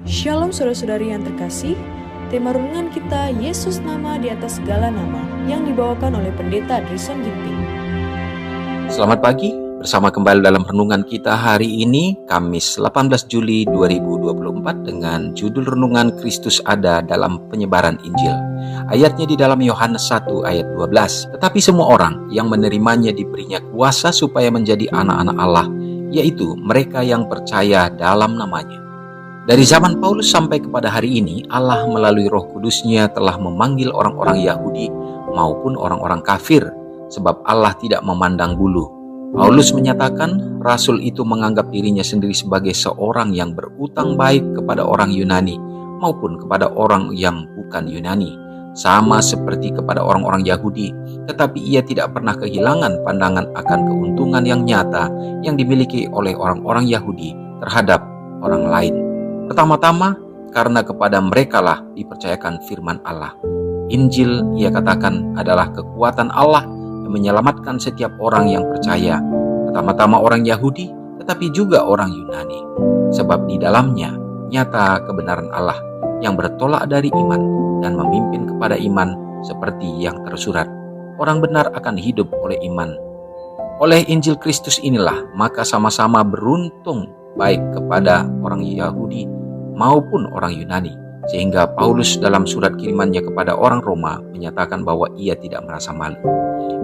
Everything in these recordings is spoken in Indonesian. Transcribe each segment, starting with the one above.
Shalom saudara-saudari yang terkasih, tema renungan kita Yesus nama di atas segala nama yang dibawakan oleh Pendeta Drison Ginting. Selamat pagi, bersama kembali dalam renungan kita hari ini, Kamis 18 Juli 2024 dengan judul renungan Kristus ada dalam penyebaran Injil. Ayatnya di dalam Yohanes 1 ayat 12. Tetapi semua orang yang menerimanya diberinya kuasa supaya menjadi anak-anak Allah, yaitu mereka yang percaya dalam namanya. Dari zaman Paulus sampai kepada hari ini, Allah melalui Roh Kudus-Nya telah memanggil orang-orang Yahudi maupun orang-orang kafir, sebab Allah tidak memandang bulu. Paulus menyatakan rasul itu menganggap dirinya sendiri sebagai seorang yang berutang baik kepada orang Yunani maupun kepada orang yang bukan Yunani, sama seperti kepada orang-orang Yahudi, tetapi ia tidak pernah kehilangan pandangan akan keuntungan yang nyata yang dimiliki oleh orang-orang Yahudi terhadap orang lain. Pertama-tama, karena kepada merekalah dipercayakan firman Allah. Injil, ia katakan, adalah kekuatan Allah yang menyelamatkan setiap orang yang percaya, pertama-tama orang Yahudi, tetapi juga orang Yunani. Sebab di dalamnya nyata kebenaran Allah yang bertolak dari iman dan memimpin kepada iman seperti yang tersurat. Orang benar akan hidup oleh iman. Oleh Injil Kristus inilah, maka sama-sama beruntung baik kepada orang Yahudi maupun orang Yunani, sehingga Paulus dalam surat kirimannya kepada orang Roma menyatakan bahwa ia tidak merasa malu.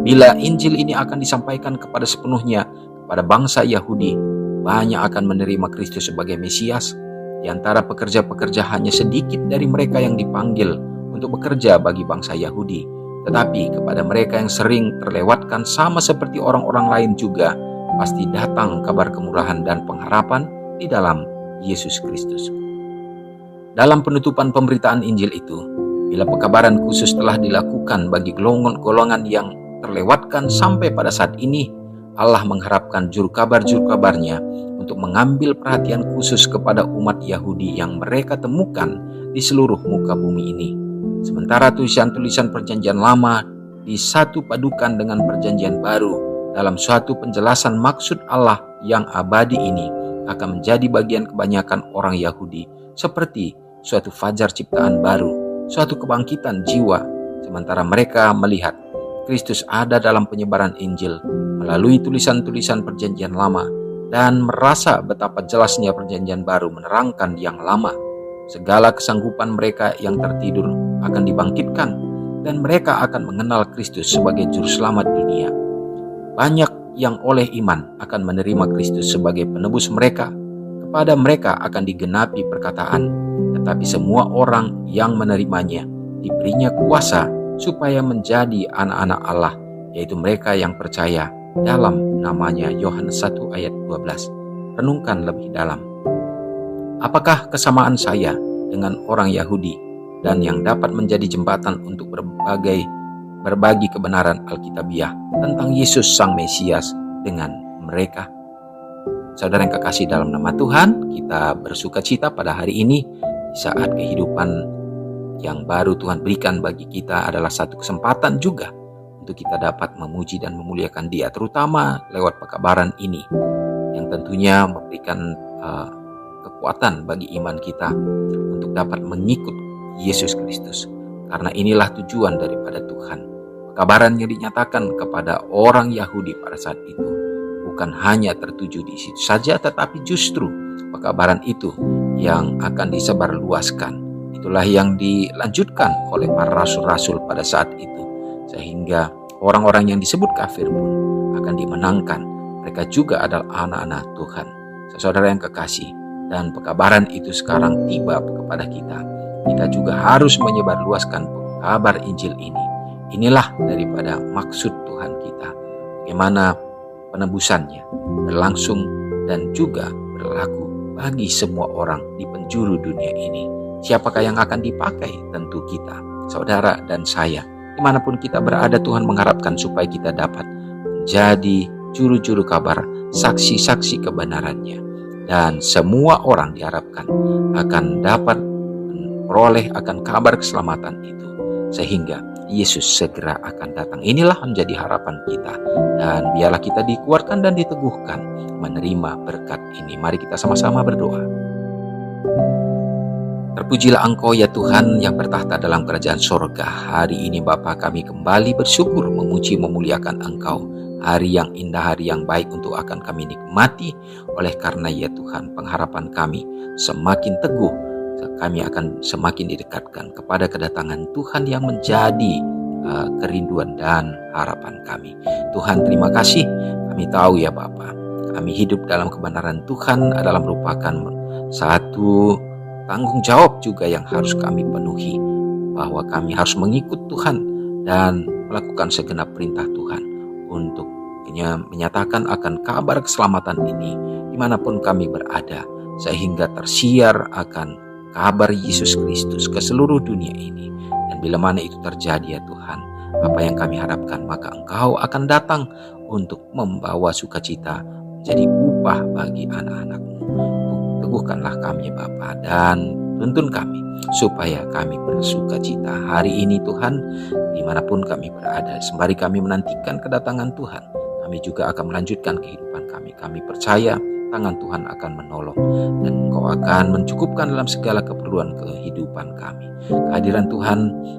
Bila Injil ini akan disampaikan kepada sepenuhnya kepada bangsa Yahudi, banyak akan menerima Kristus sebagai Mesias. Di antara pekerja-pekerja hanya sedikit dari mereka yang dipanggil untuk bekerja bagi bangsa Yahudi, tetapi kepada mereka yang sering terlewatkan sama seperti orang-orang lain juga, pasti datang kabar kemurahan dan pengharapan di dalam Yesus Kristus. Dalam penutupan pemberitaan Injil itu, bila pekabaran khusus telah dilakukan bagi golongan yang terlewatkan sampai pada saat ini, Allah mengharapkan juru kabar-jurukabarnya untuk mengambil perhatian khusus kepada umat Yahudi yang mereka temukan di seluruh muka bumi ini. Sementara tulisan-tulisan perjanjian lama disatu padukan dengan perjanjian baru dalam suatu penjelasan maksud Allah yang abadi ini akan menjadi bagian kebanyakan orang Yahudi, seperti suatu fajar ciptaan baru, suatu kebangkitan jiwa, sementara mereka melihat Kristus ada dalam penyebaran Injil melalui tulisan-tulisan perjanjian lama dan merasa betapa jelasnya perjanjian baru menerangkan yang lama. Segala kesanggupan mereka yang tertidur akan dibangkitkan dan mereka akan mengenal Kristus sebagai juru selamat dunia. Banyak yang oleh iman akan menerima Kristus sebagai penebus mereka. Kepada mereka akan digenapi perkataan, tetapi semua orang yang menerimanya diberinya kuasa supaya menjadi anak-anak Allah, yaitu mereka yang percaya dalam namanya. Yohanes 1 ayat 12. Renungkan lebih dalam. Apakah kesamaan saya dengan orang Yahudi dan yang dapat menjadi jembatan untuk berbagi kebenaran Alkitabiah tentang Yesus Sang Mesias dengan mereka? Saudara yang kekasih dalam nama Tuhan, kita bersuka cita pada hari ini di saat kehidupan yang baru Tuhan berikan bagi kita adalah satu kesempatan juga untuk kita dapat memuji dan memuliakan Dia, terutama lewat pekabaran ini yang tentunya memberikan kekuatan bagi iman kita untuk dapat mengikut Yesus Kristus. Karena inilah tujuan daripada Tuhan. Pekabaran yang dinyatakan kepada orang Yahudi pada saat itu bukan hanya tertuju di situ saja, tetapi justru pekabaran itu yang akan disebarluaskan. Itulah yang dilanjutkan oleh para rasul-rasul pada saat itu, sehingga orang-orang yang disebut kafir pun akan dimenangkan. Mereka juga adalah anak-anak Tuhan. Saudara yang kekasih, dan pekabaran itu sekarang tiba kepada kita. Kita juga harus menyebarluaskan kabar Injil ini. Inilah daripada maksud Tuhan kita, bagaimana penebusannya berlangsung dan juga berlaku bagi semua orang di penjuru dunia ini. Siapakah yang akan dipakai? Tentu kita, saudara dan saya. Dimanapun kita berada, Tuhan mengharapkan supaya kita dapat menjadi juru-juru kabar, saksi-saksi kebenarannya. Dan semua orang diharapkan akan dapat memperoleh akan kabar keselamatan itu, sehingga Yesus segera akan datang. Inilah menjadi harapan kita, dan biarlah kita dikuatkan dan diteguhkan menerima berkat ini. Mari kita sama-sama berdoa. Terpujilah Engkau ya Tuhan yang bertahta dalam kerajaan sorga. Hari ini Bapa, kami kembali bersyukur, memuji, memuliakan Engkau. Hari yang indah, hari yang baik untuk akan kami nikmati. Oleh karena ya Tuhan, pengharapan kami semakin teguh. Kami akan semakin didekatkan kepada kedatangan Tuhan yang menjadi kerinduan dan harapan kami. Tuhan, terima kasih. Kami tahu ya Bapa, kami hidup dalam kebenaran Tuhan adalah merupakan satu tanggung jawab juga yang harus kami penuhi, bahwa kami harus mengikut Tuhan dan melakukan segenap perintah Tuhan untuk menyatakan akan kabar keselamatan ini dimanapun kami berada, sehingga tersiar akan kabar Yesus Kristus ke seluruh dunia ini. Dan bila mana itu terjadi ya Tuhan, apa yang kami harapkan, maka Engkau akan datang untuk membawa sukacita menjadi upah bagi anak-anak-Mu. Teguhkanlah kami Bapa dan tuntun kami supaya kami bersukacita hari ini Tuhan, dimanapun kami berada. Sembari kami menantikan kedatangan Tuhan, kami juga akan melanjutkan kehidupan kami. Kami percaya tangan Tuhan akan menolong dan Engkau akan mencukupkan dalam segala keperluan kehidupan kami. Kehadiran Tuhan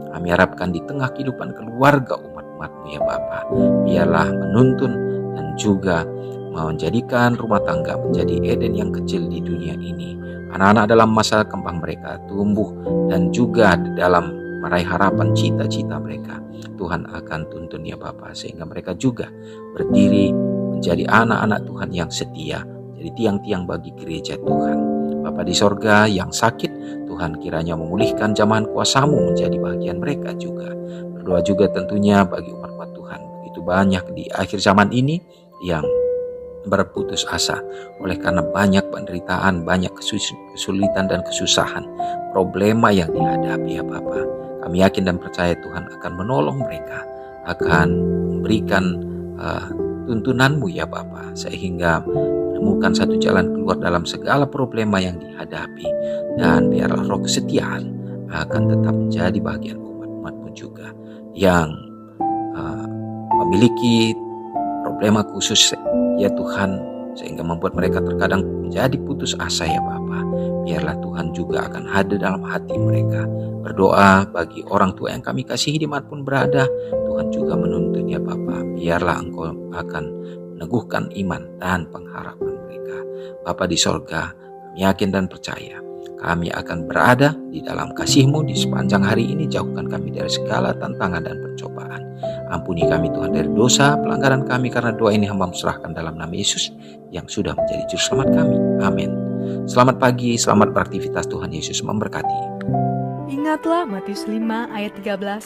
kami harapkan di tengah kehidupan keluarga umat-Mu ya Bapa. Biarlah menuntun dan juga menjadikan rumah tangga menjadi Eden yang kecil di dunia ini. Anak-anak dalam masa kembang mereka tumbuh dan juga dalam meraih harapan cita-cita mereka. Tuhan akan tuntun ya Bapa, sehingga mereka juga berdiri menjadi anak-anak Tuhan yang setia, jadi tiang-tiang bagi gereja Tuhan. Bapa di sorga yang sakit, Tuhan kiranya memulihkan jamahan kuasa-Mu menjadi bagian mereka juga. Berdoa juga tentunya bagi umat-umat Tuhan. Begitu banyak di akhir zaman ini yang berputus asa oleh karena banyak penderitaan, banyak kesulitan dan kesusahan, problema yang dihadapi ya Bapa. Kami yakin dan percaya Tuhan akan menolong mereka, akan memberikan tuntunan-Mu ya Bapa, sehingga menemukan satu jalan keluar dalam segala problema yang dihadapi. Dan biarlah roh kesetiaan akan tetap menjadi bagian umat-Mu juga yang memiliki problema khusus ya Tuhan, sehingga membuat mereka terkadang menjadi putus asa ya Bapa. Biarlah Tuhan juga akan hadir dalam hati mereka. Berdoa bagi orang tua yang kami kasihi dimanapun berada, Tuhan juga menuntun ya Bapa. Biarlah Engkau akan meneguhkan iman dan pengharapan mereka. Bapa di sorga, kami yakin dan percaya kami akan berada di dalam kasih-Mu di sepanjang hari ini. Jauhkan kami dari segala tantangan dan pencobaan. Ampuni kami Tuhan dari dosa pelanggaran kami, karena doa ini hamba serahkan dalam nama Yesus yang sudah menjadi juru selamat kami. Amin. Selamat pagi, selamat beraktivitas. Tuhan Yesus memberkati. Ingatlah Matius 5 ayat 13-16.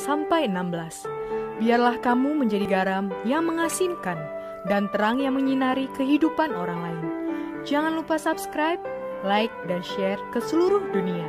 Biarlah kamu menjadi garam yang mengasinkan dan terang yang menyinari kehidupan orang lain. Jangan lupa subscribe, like, dan share ke seluruh dunia.